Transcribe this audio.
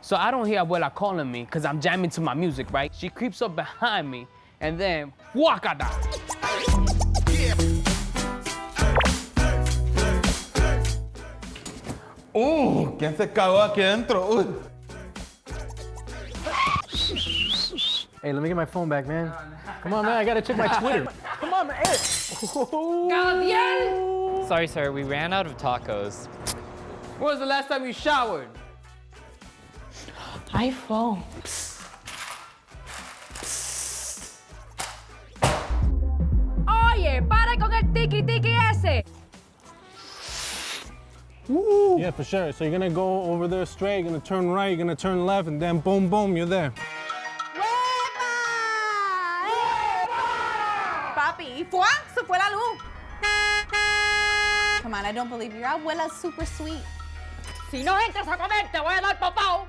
So I don't hear Abuela calling me because I'm jamming to my music, right? She creeps up behind me and then, ¡guacata! ¿Quién se cagó aquí adentro? Hey, let me get my phone back, man. Come on, man, I gotta check my Twitter. Come on, man. Hey. Gabriel! Sorry, sir, we ran out of tacos. When was the last time you showered? iPhone. Oye, para con el tiki-tiki ese. Yeah, for sure. So you're gonna go over there straight, you're gonna turn right, you're gonna turn left, and then boom, boom, you're there. Papi, ¿y fue? Se fue la luz. Come on, I don't believe you. Your abuela's super sweet. Si no entras a comer, te voy a dar Pao Pao.